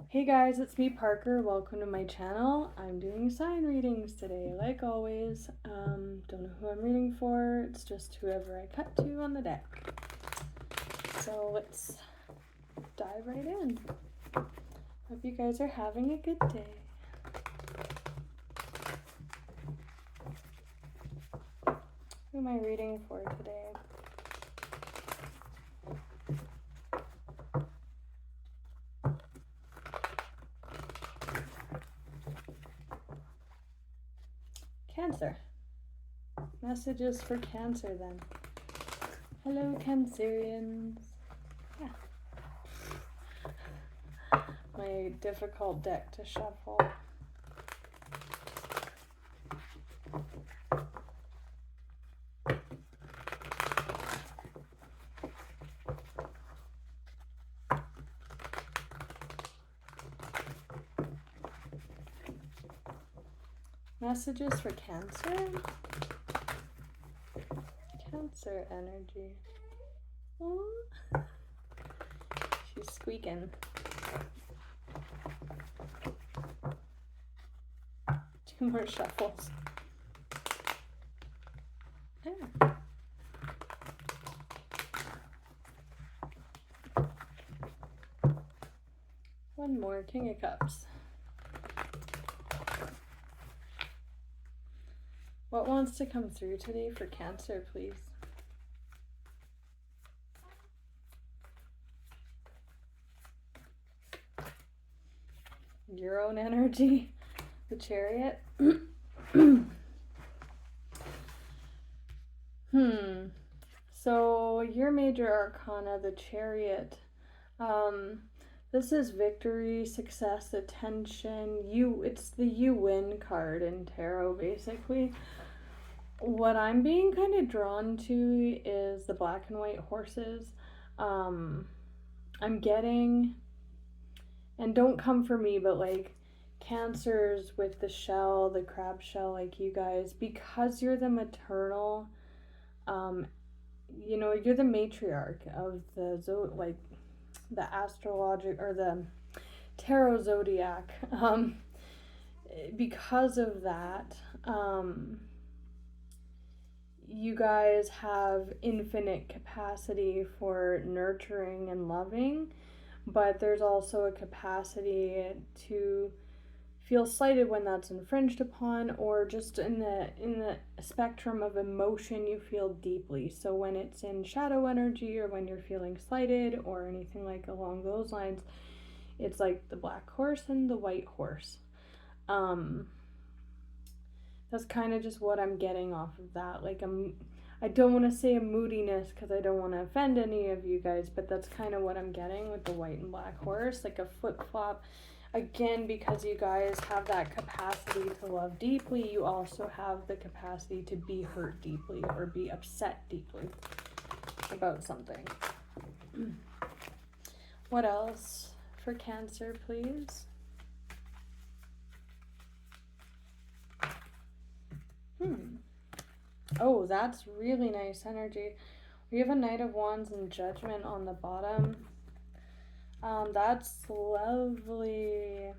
Hey guys, it's me Parker. Welcome to my channel. I'm doing sign readings today, like always. Don't know who I'm reading for. It's just whoever I cut to on the deck. So let's dive right in. Hope you guys are having a good day. Who am I reading for today? Cancer. Messages for Cancer then. Hello, Cancerians. Yeah. My difficult deck to shuffle. Messages for Cancer? Cancer energy. Oh, she's squeaking. Two more shuffles. Yeah. One more, King of Cups. What wants to come through today for Cancer, please? Your own energy, the Chariot. So your major arcana, the Chariot. This is victory, success, attention. It's the you win card in tarot, basically. What I'm being kind of drawn to is the black and white horses. I'm getting, and don't come for me, but like Cancers with the shell, the crab shell, like you guys, because you're the maternal, you're the matriarch of the astrologic or the tarot zodiac. Because of that, you guys have infinite capacity for nurturing and loving, but there's also a capacity to feel slighted when that's infringed upon, or just in the spectrum of emotion you feel deeply. So when it's in shadow energy, or when you're feeling slighted or anything like along those lines, it's like the black horse and the white horse. That's kind of just what I'm getting off of that. Like, I don't want to say a moodiness because I don't want to offend any of you guys, but that's kind of what I'm getting with the white and black horse, like a flip-flop. Again, because you guys have that capacity to love deeply, you also have the capacity to be hurt deeply or be upset deeply about something. What else for Cancer, please? Oh, that's really nice energy. We have a Knight of Wands and Judgment on the bottom. That's lovely.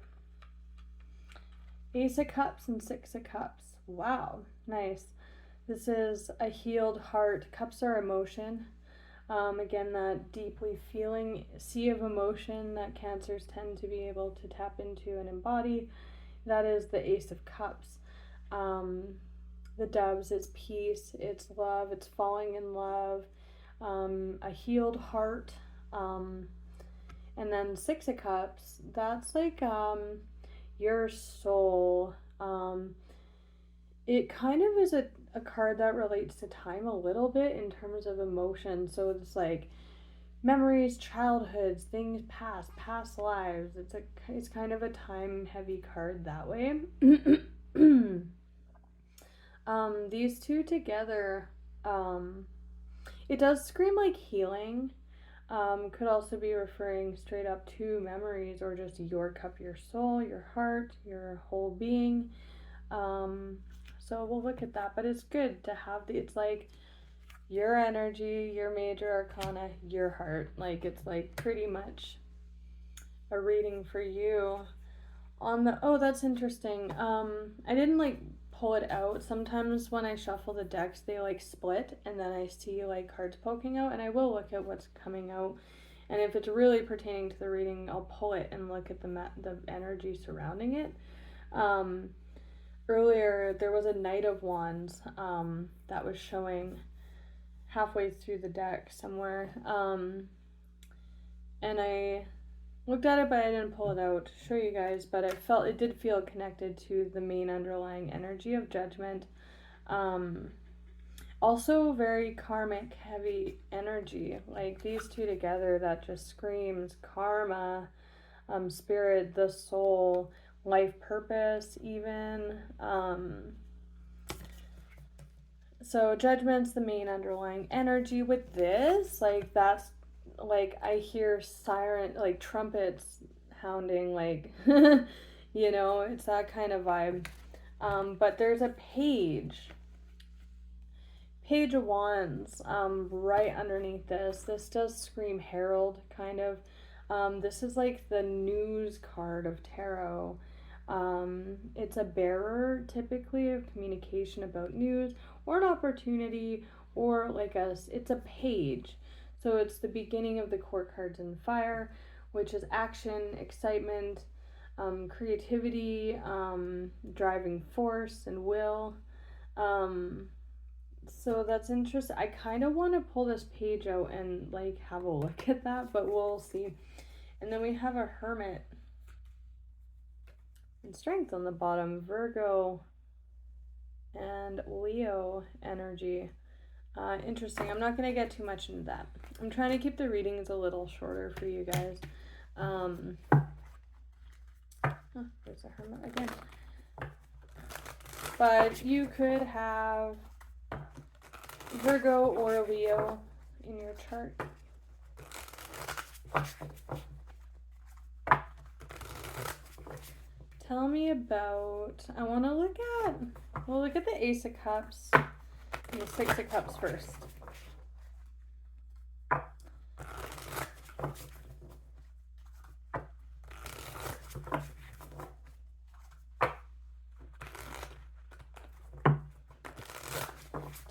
Ace of Cups and Six of Cups. Wow, nice. This is a healed heart. Cups are emotion. Again, that deeply feeling sea of emotion that Cancers tend to be able to tap into and embody. That is the Ace of Cups. The Doves, it's peace, it's love, it's falling in love, a healed heart. And then Six of Cups, that's like your soul. It kind of is a card that relates to time a little bit in terms of emotion. So it's like memories, childhoods, things past lives. It's kind of a time heavy card that way. These two together, it does scream like healing. Could also be referring straight up to memories, or just your cup, your soul, your heart, your whole being. So we'll look at that, but it's good to have it's like your energy, your major arcana, your heart. Like, it's like pretty much a reading for you on the, oh, that's interesting. I didn't like pull it out. Sometimes when I shuffle the decks, they like split and then I see like cards poking out, and I will look at what's coming out. And if it's really pertaining to the reading, I'll pull it and look at the energy surrounding it. Earlier, there was a Knight of Wands that was showing halfway through the deck somewhere. And I looked at it, but I didn't pull it out to show you guys, but it did feel connected to the main underlying energy of Judgment. Also very karmic heavy energy, like these two together, that just screams karma, spirit, the soul, life purpose even. So Judgment's the main underlying energy. With this, like, that's like, I hear siren, like trumpets hounding, like you know, it's that kind of vibe. But there's a page of wands right underneath this. This does scream herald kind of. This is like the news card of tarot. It's a bearer typically of communication about news or an opportunity, or like it's a page. So it's the beginning of the court cards in fire, which is action, excitement, creativity, driving force and will. So that's interesting. I kind of want to pull this page out and like have a look at that, but we'll see. And then we have a hermit and strength on the bottom, Virgo and Leo energy. Interesting. I'm not going to get too much into that. I'm trying to keep the readings a little shorter for you guys. There's a hermit again. But you could have Virgo or Leo in your chart. Tell me about, we'll look at the Ace of Cups and the Six of Cups first.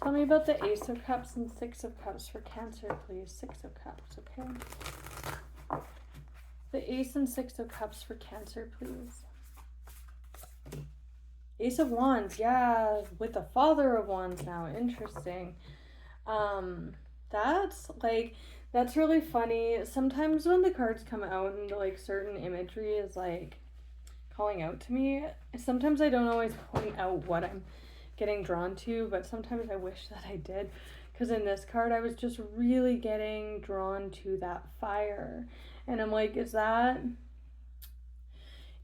Tell me about the Ace of Cups and Six of Cups for Cancer, please. Six of Cups, okay? The Ace and Six of Cups for Cancer, please. Ace of Wands, yeah, with the Father of Wands now. Interesting. That's really funny. Sometimes when the cards come out and like certain imagery is like calling out to me, sometimes I don't always point out what I'm getting drawn to, but sometimes I wish that I did, because in this card I was just really getting drawn to that fire, and I'm like, is that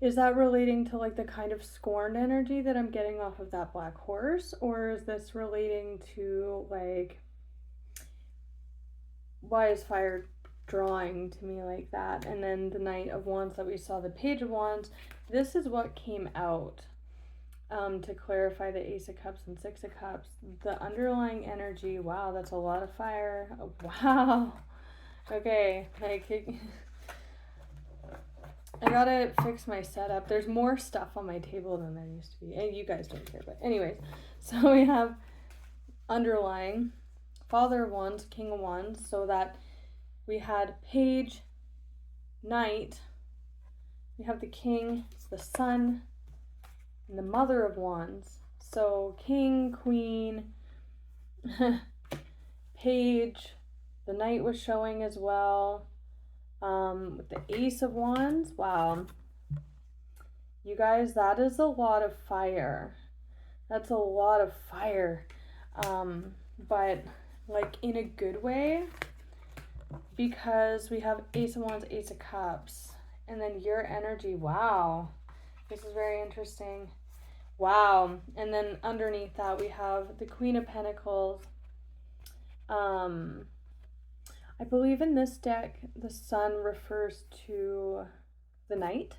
relating to like the kind of scorned energy that I'm getting off of that black horse, or is this relating to like, why is fire drawing to me like that? And then the Knight of Wands that we saw, the Page of Wands, this is what came out. To clarify the Ace of Cups and Six of Cups, the underlying energy, wow, that's a lot of fire. Oh, wow. Okay, like, I gotta fix my setup. There's more stuff on my table than there used to be, and you guys don't care, but anyways. So we have underlying Father of Wands, King of Wands, so that we had Page, Knight, we have the King, the Sun, and the Mother of Wands. So King, Queen, Page, the Knight was showing as well. With the Ace of Wands, wow. You guys, that is a lot of fire. That's a lot of fire. But like in a good way, because we have Ace of Wands, Ace of Cups, and then your energy, wow. This is very interesting. Wow. And then underneath that we have the Queen of Pentacles. I believe in this deck the Sun refers to the Knight.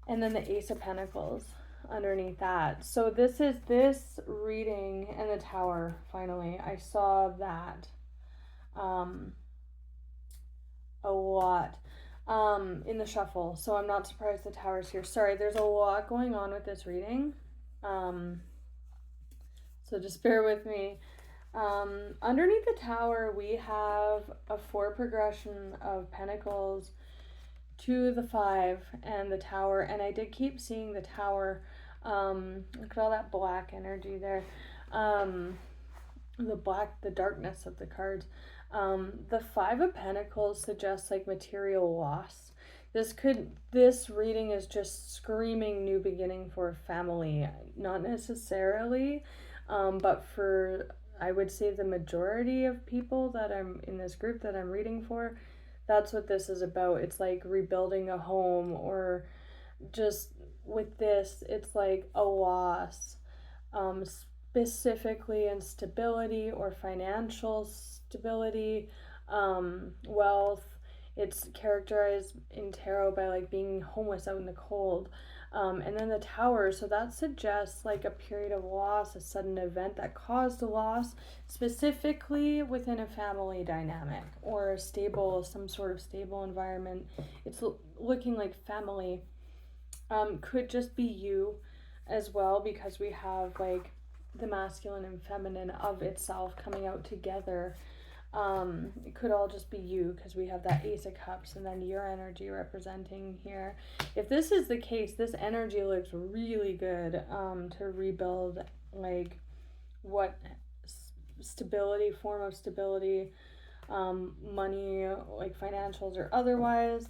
And then the Ace of Pentacles underneath that. So this is this reading, and the Tower, finally. I saw that a lot. in the shuffle. So I'm not surprised the Tower's here. Sorry, there's a lot going on with this reading. So just bear with me. Underneath the Tower, we have a 4 progression of Pentacles, 2 the 5, and the Tower. And I did keep seeing the Tower. Look at all that black energy there. The darkness of the cards. The 5 of Pentacles suggests like material loss. This reading is just screaming new beginning for a family. Not necessarily, but for, I would say, the majority of people that I'm in this group that I'm reading for, that's what this is about. It's like rebuilding a home, or just with this, it's like a loss, specifically in stability or financial stability, wealth. It's characterized in tarot by like being homeless out in the cold. And then the Tower, so that suggests like a period of loss, a sudden event that caused a loss, specifically within a family dynamic or a stable, some sort of stable environment. It's looking like family. Could just be you as well, because we have like the masculine and feminine of itself coming out together. It could all just be you, because we have that Ace of Cups and then your energy representing here. If this is the case, this energy looks really good to rebuild like what stability, form of stability, money, like financials or otherwise.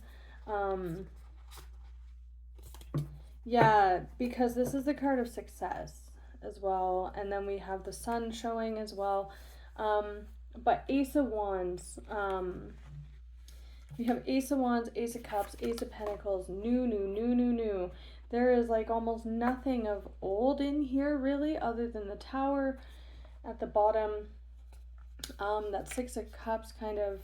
Yeah, because this is the card of success as well. And then we have the Sun showing as well. But Ace of Wands, we have Ace of Wands, Ace of Cups, Ace of Pentacles, new. There is like almost nothing of old in here really, other than the Tower at the bottom. That Six of Cups kind of,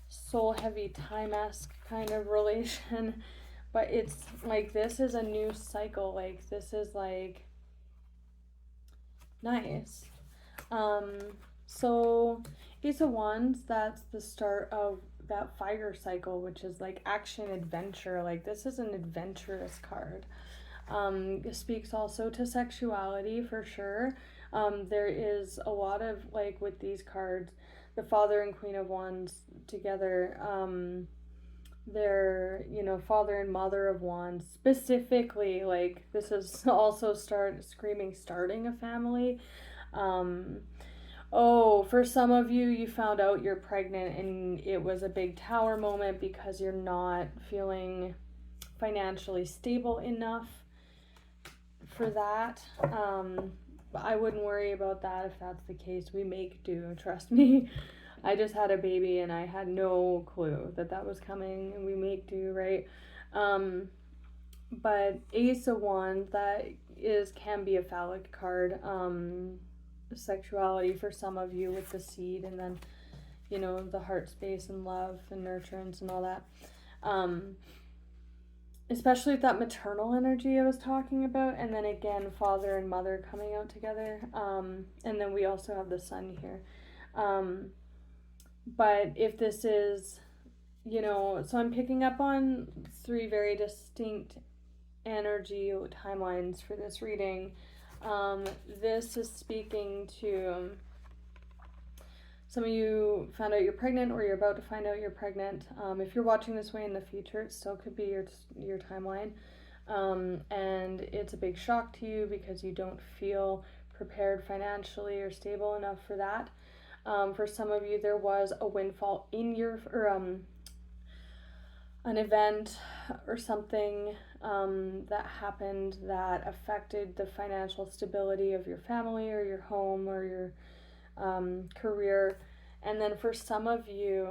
soul heavy, time-esque kind of relation. But it's like, this is a new cycle. Like, this is like nice. So Ace of Wands, that's the start of that fire cycle, which is like action, adventure. Like, this is an adventurous card. It speaks also to sexuality for sure. There is a lot of like with these cards, the Father and Queen of Wands together. They're, Father and Mother of Wands specifically. Like, this is also starting a family. For some of you, you found out you're pregnant and it was a big Tower moment because you're not feeling financially stable enough for that. I wouldn't worry about that if that's the case. We make do, trust me. I just had a baby and I had no clue that was coming, and we make do, right? But Ace of Wands, can be a phallic card. Sexuality for some of you with the seed, and then, the heart space and love and nurturance and all that. Especially with that maternal energy I was talking about, and then again, Father and Mother coming out together. And then we also have the Sun here. But if this is, so I'm picking up on 3 very distinct energy timelines for this reading. This is speaking to some of you found out you're pregnant, or you're about to find out you're pregnant. If you're watching this way in the future, it still could be your timeline. And it's a big shock to you because you don't feel prepared financially or stable enough for that. For some of you, there was a windfall in an event or something that happened that affected the financial stability of your family or your home or your career. And then for some of you,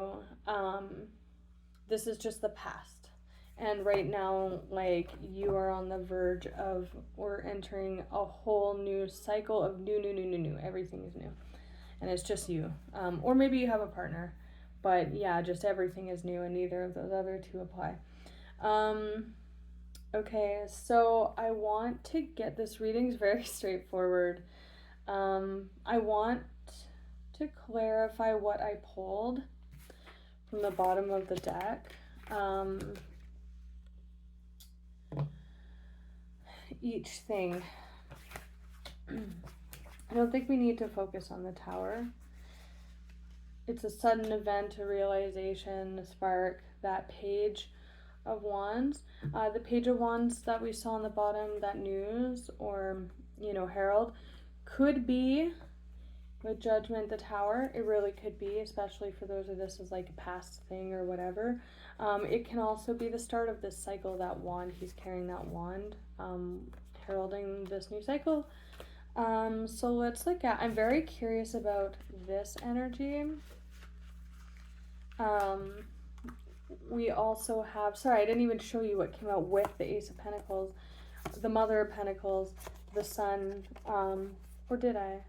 this is just the past. And right now, like, you are on the verge of, or entering a whole new cycle of new. Everything is new. And it's just you. Or maybe you have a partner. But yeah, just everything is new, and neither of those other 2 apply. Okay, so I want to get this reading's very straightforward. I want to clarify what I pulled from the bottom of the deck. each thing. I don't think we need to focus on the Tower. It's a sudden event, a realization, a spark. That Page of Wands. The Page of Wands that we saw on the bottom, that news or, herald, could be with Judgment, the Tower. It really could be, especially for those of this as like a past thing or whatever. It can also be the start of this cycle, that wand. He's carrying that wand, heralding this new cycle. So let's look at, I'm very curious about this energy. We also have, sorry, I didn't even show you what came out with the Ace of Pentacles, the Mother of Pentacles, the Sun, or did I?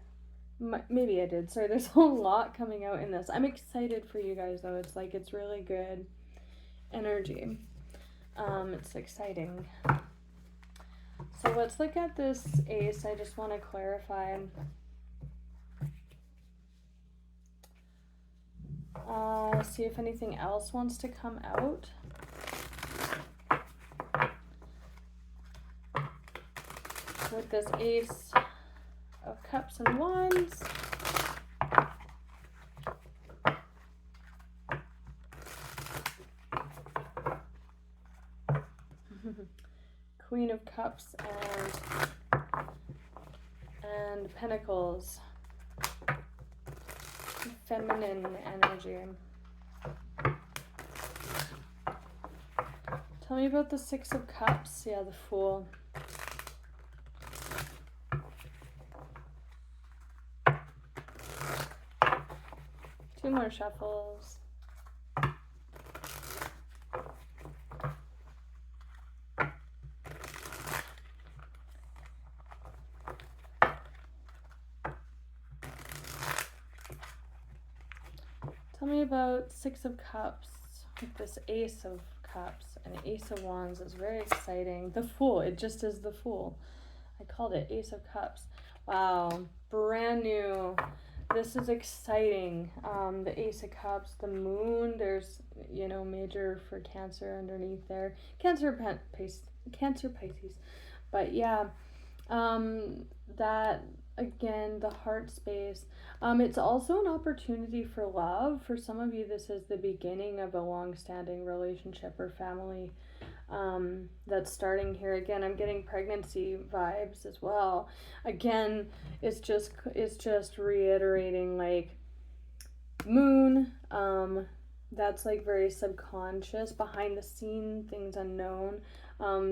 Maybe I did. Sorry, there's a lot coming out in this. I'm excited for you guys though. It's like, it's really good energy. It's exciting. So let's look at this Ace. I just want to clarify. See if anything else wants to come out. With this Ace of Cups and Wands. Queen of Cups and Pentacles. Feminine energy. Tell me about the Six of Cups. Yeah, the Fool. Two more shuffles. Tell me about Six of Cups with this Ace of Cups and Ace of Wands. Is very exciting. The Fool, it just is the Fool. I called it Ace of Cups. Wow, brand new. This is exciting. The Ace of Cups, the Moon, there's, major for Cancer underneath there. Cancer, Pisces. But yeah, that, again, the heart space. It's also an opportunity for love. For some of you, this is the beginning of a long-standing relationship or family that's starting here. Again, I'm getting pregnancy vibes as well. Again, it's just reiterating, like, Moon, that's like very subconscious, behind the scene, things unknown.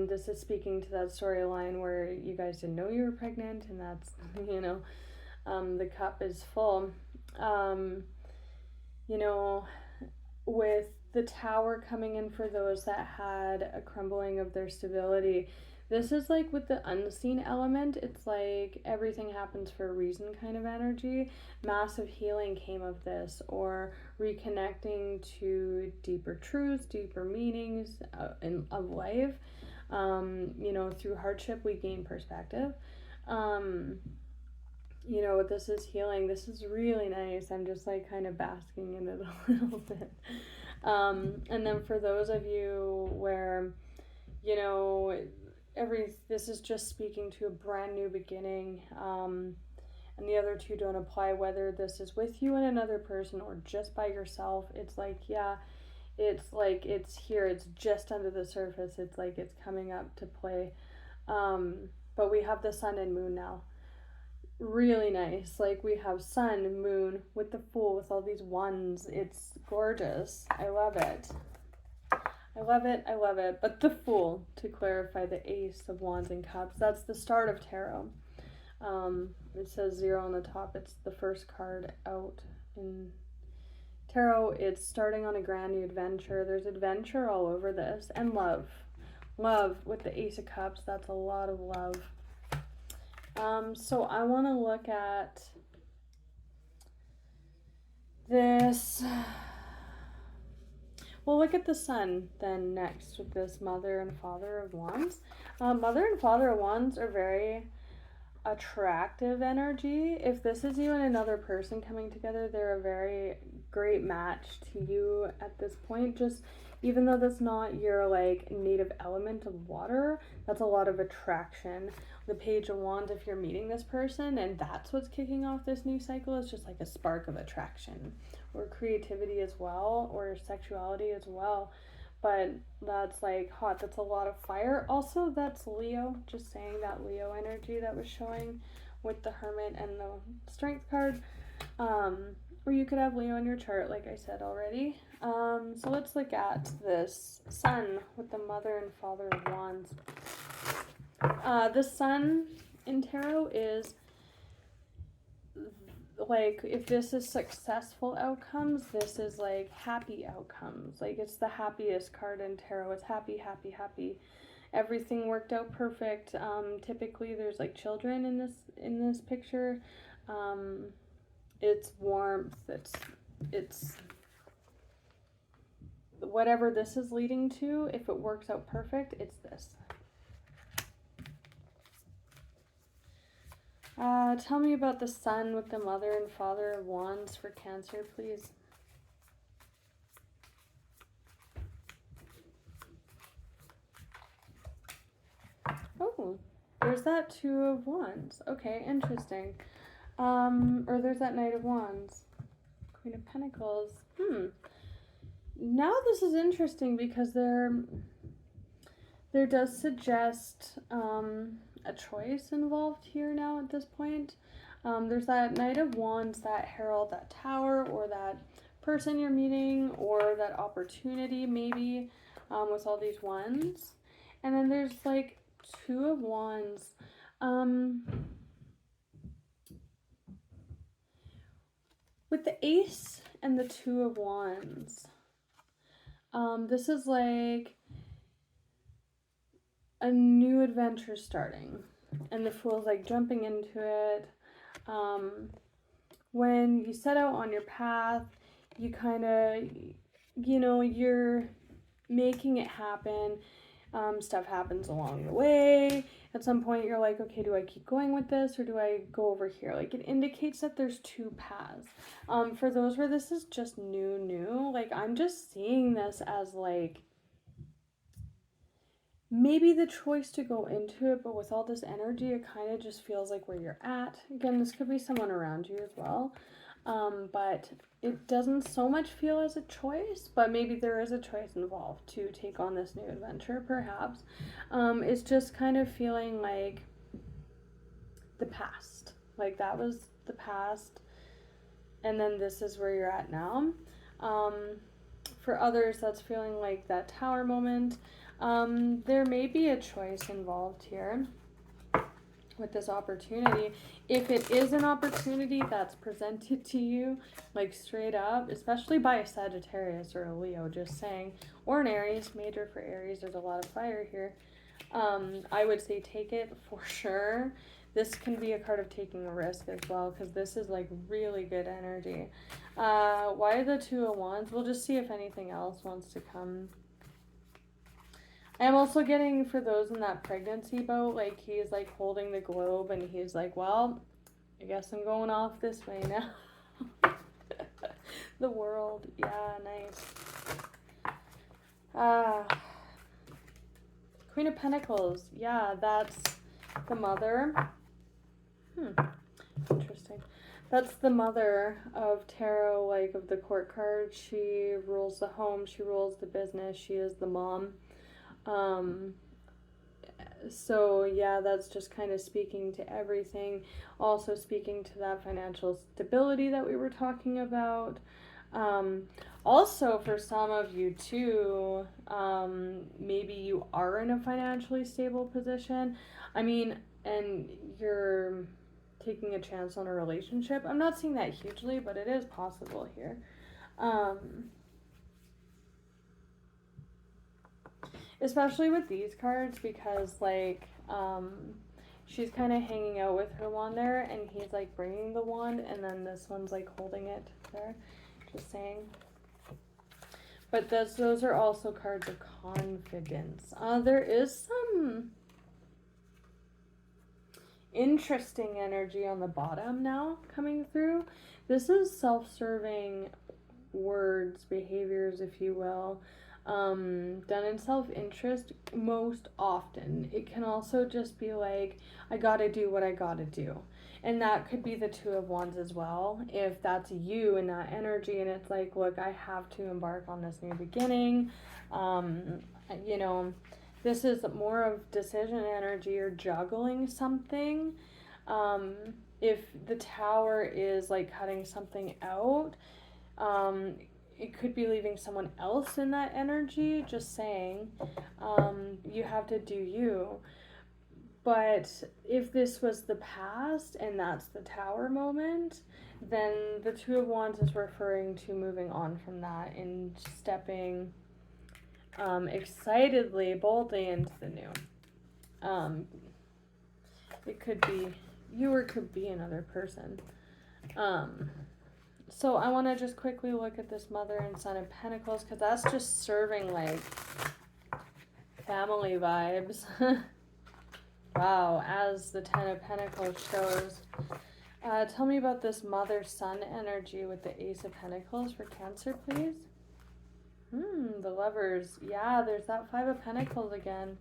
This is speaking to that storyline where you guys didn't know you were pregnant, and that's, the cup is full. With the Tower coming in for those that had a crumbling of their stability, this is like with the unseen element, it's like everything happens for a reason kind of energy. Massive healing came of this, or reconnecting to deeper truths, deeper meanings of life. Through hardship we gain perspective. This is healing. This is really nice. I'm just like kind of basking in it a little bit. And then for those of you where, this is just speaking to a brand new beginning, and the other two don't apply, whether this is with you and another person or just by yourself. It's like, yeah, it's here, it's just under the surface, it's like it's coming up to play. But we have the Sun and Moon now. Really nice. Like, we have Sun, Moon with the Fool, with all these wands. It's gorgeous. I love it. I love it. But the Fool, to clarify, the Ace of Wands and Cups, that's the start of tarot. It says 0 on the top. It's the first card out in tarot. It's starting on a grand new adventure. There's adventure all over this. And love. Love with the Ace of Cups. That's a lot of love. So I want to look at this. We'll look at the Sun then next with this Mother and Father of Wands. Mother and Father of Wands are very attractive energy. If this is you and another person coming together, they're a very great match to you at this point. Just, even though that's not your like native element of water, that's a lot of attraction. The Page of Wands, if you're meeting this person and that's what's kicking off this new cycle, is just like a spark of attraction, or creativity as well, or sexuality as well. But that's like hot. That's a lot of fire. Also, that's Leo. Just saying, that Leo energy that was showing with the Hermit and the Strength card. Or you could have Leo in your chart, like I said already. So let's look at this Sun with the Mother and Father of Wands. The Sun in tarot is like, if this is successful outcomes, this is like happy outcomes. Like, it's the happiest card in tarot. It's happy, happy, happy. Everything worked out perfect. Typically there's like children in this picture. It's warmth. It's whatever this is leading to. If it works out perfect, it's this. Tell me about the Sun with the Mother and Father of Wands for Cancer, please. Oh, there's that Two of Wands. Okay, interesting. Or there's that Knight of Wands. Queen of Pentacles. Now this is interesting because there does suggest a choice involved here now at this point. There's that Knight of Wands that herald that tower, or that person you're meeting, or that opportunity maybe, with all these wands. And then there's like Two of Wands. With the Ace and the Two of Wands, this is like a new adventure starting, and the Fool's like jumping into it. When you set out on your path, you kind of, you're making it happen. Stuff happens along the way. At some point you're like, okay, do I keep going with this, or do I go over here? Like, it indicates that there's two paths. For those where this is just new, like, I'm just seeing this as like maybe the choice to go into it, but with all this energy, it kind of just feels like where you're at. Again, this could be someone around you as well. But it doesn't so much feel as a choice, but maybe there is a choice involved to take on this new adventure, perhaps. It's just kind of feeling like the past. Like, that was the past, and then this is where you're at now. For others, that's feeling like that Tower moment. There may be a choice involved here with this opportunity. If it is an opportunity that's presented to you, like straight up, especially by a Sagittarius or a Leo, just saying, or an Aries, major for Aries, there's a lot of fire here. I would say take it for sure. This can be a card of taking a risk as well, because this is like really good energy. Why the Two of Wands? We'll just see if anything else wants to come. I'm also getting, for those in that pregnancy boat, like, he's like holding the globe and he's like, well, I guess I'm going off this way now. The world. Yeah, nice. Queen of Pentacles. Yeah, that's the Mother. Interesting. That's the Mother of tarot, like, of the Court card. She rules the home, she rules the business, she is the mom. So yeah, that's just kind of speaking to everything. Also speaking to that financial stability that we were talking about. Also for some of you too, maybe you are in a financially stable position. I mean, and you're taking a chance on a relationship. I'm not seeing that hugely, but it is possible here. Especially with these cards, because like she's kind of hanging out with her wand there, and he's like bringing the wand, and then this one's like holding it there, just saying. But those are also cards of confidence. There is some interesting energy on the bottom now coming through. This is self-serving words, behaviors, if you will. done in self-interest most often. It can also just be like, I gotta do what I gotta do. And that could be the Two of Wands as well. If that's you in that energy and it's like, look, I have to embark on this new beginning. You know, this is more of decision energy or juggling something. If the Tower is like cutting something out, it could be leaving someone else in that energy, just saying. You have to do you. But if this was the past and that's the Tower moment, then the Two of Wands is referring to moving on from that and stepping excitedly, boldly into the new. It could be you or could be another person. So I want to just quickly look at this Mother and Son of Pentacles, because that's just serving like family vibes. Wow, as the Ten of Pentacles shows. Tell me about this Mother-Son energy with the Ace of Pentacles for Cancer, please. The Lovers. Yeah, there's that Five of Pentacles again.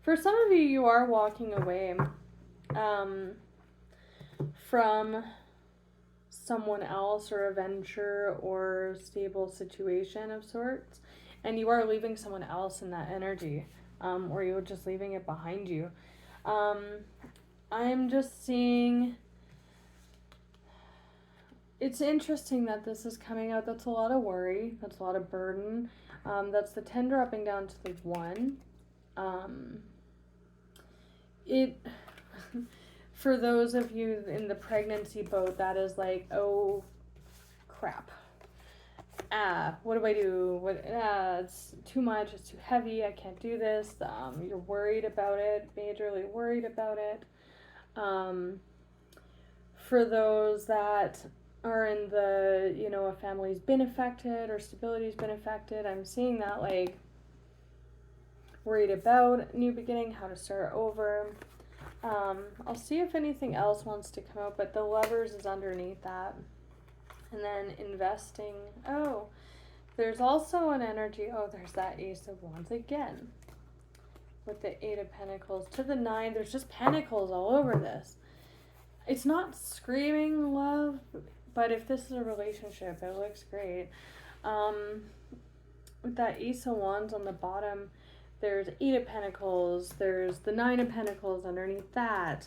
For some of you, you are walking away from someone else or a venture or stable situation of sorts. And you are leaving someone else in that energy, or you're just leaving it behind you. I'm just seeing, it's interesting that this is coming out. That's a lot of worry. That's a lot of burden. That's the 10 dropping down to the 1. For those of you in the pregnancy boat, that is like, oh, crap. What do I do? It's too much, it's too heavy, I can't do this. You're worried about it, majorly worried about it. For those that are in the, a family's been affected or stability's been affected, I'm seeing that like worried about new beginning, how to start over. I'll see if anything else wants to come out, but the Lovers is underneath that. And then investing. Oh, there's also an energy. Oh, there's that Ace of Wands again. With the 8 of Pentacles to the 9. There's just pentacles all over this. It's not screaming love, but if this is a relationship, it looks great. With that Ace of Wands on the bottom, there's 8 of Pentacles. There's the 9 of Pentacles underneath that.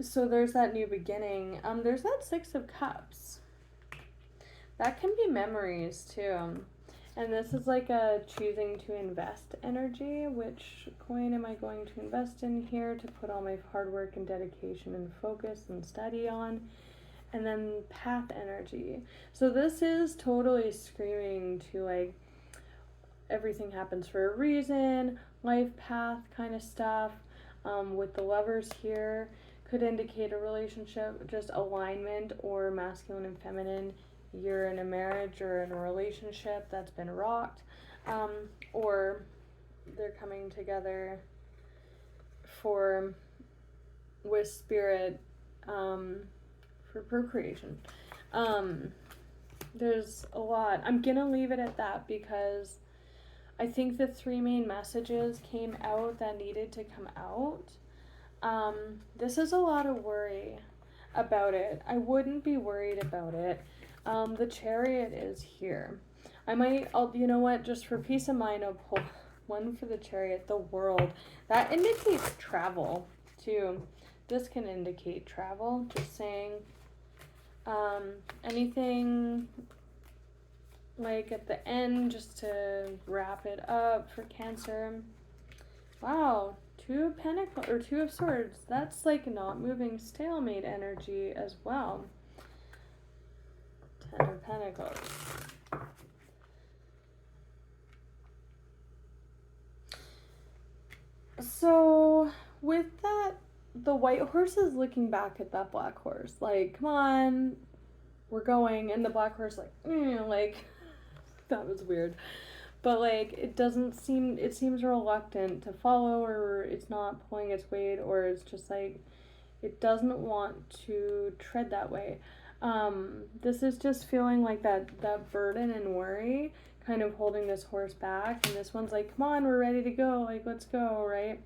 So there's that new beginning. There's that 6 of Cups. That can be memories too. And this is like a choosing to invest energy. Which coin am I going to invest in here to put all my hard work and dedication and focus and study on? And then path energy. So this is totally screaming to like everything happens for a reason, life path kind of stuff. With the Lovers here, could indicate a relationship, just alignment, or masculine and feminine. You're in a marriage or in a relationship that's been rocked, or they're coming together with spirit for procreation. There's a lot. I'm gonna leave it at that because I think the 3 main messages came out that needed to come out. This is a lot of worry about it. I wouldn't be worried about it. The Chariot is here. You know what, just for peace of mind, I'll pull one for the Chariot, the World. That indicates travel, too. This can indicate travel, just saying. Anything, like, at the end, just to wrap it up for Cancer. Wow. 2 of Pentacles, or 2 of Swords. That's like not moving, stalemate energy as well. 10 of Pentacles. So with that, the white horse is looking back at that black horse. Like, come on, we're going. And the black horse like, that was weird. But, like, it seems reluctant to follow, or it's not pulling its weight, or it's just, like, It doesn't want to tread that way. This is just feeling like that burden and worry kind of holding this horse back, and this one's like, come on, we're ready to go, like, let's go, right?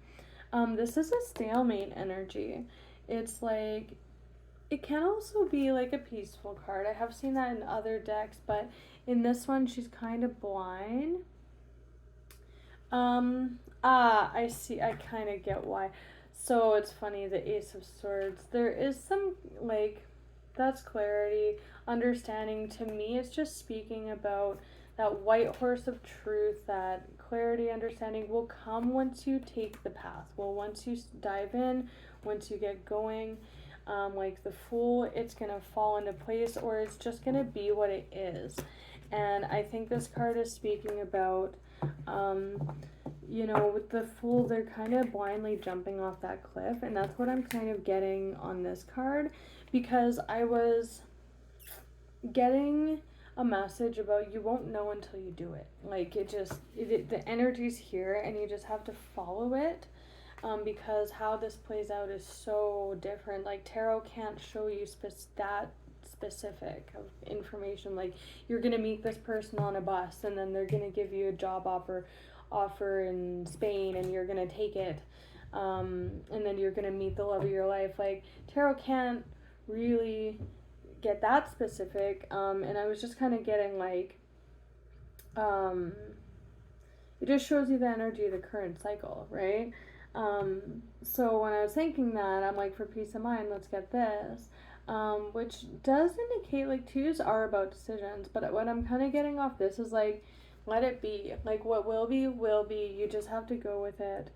This is a stalemate energy. It's like, it can also be like a peaceful card. I have seen that in other decks, but in this one, she's kind of blind. I see, I kind of get why. So it's funny, the Ace of Swords. There is some, like, that's clarity, understanding. To me, it's just speaking about that white horse of truth, that clarity, understanding will come once you take the path. Well, once you dive in, once you get going, like the Fool, it's going to fall into place, or it's just going to be what it is. And I think this card is speaking about, with the Fool, they're kind of blindly jumping off that cliff, and that's what I'm kind of getting on this card, because I was getting a message about you won't know until you do it. Like, the energy's here, and you just have to follow it, because how this plays out is so different. Like, tarot can't show you that specific of information. Like, you're gonna meet this person on a bus, and then they're gonna give you a job offer in Spain, and you're gonna take it, and then you're gonna meet the love of your life. Like, tarot can't really get that specific, and I was just kind of getting like, it just shows you the energy of the current cycle, right? So when I was thinking that, I'm like, for peace of mind, let's get this, which does indicate like twos are about decisions, but what I'm kind of getting off this is like, let it be. Like, what will be, will be. You just have to go with it.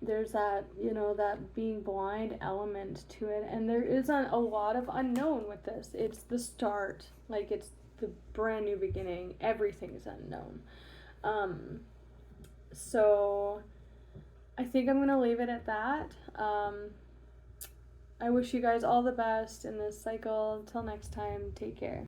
There's that, that being blind element to it. And there is a lot of unknown with this. It's the start. Like, it's the brand new beginning. Everything's unknown. So I think I'm going to leave it at that. I wish you guys all the best in this cycle. Until next time, take care.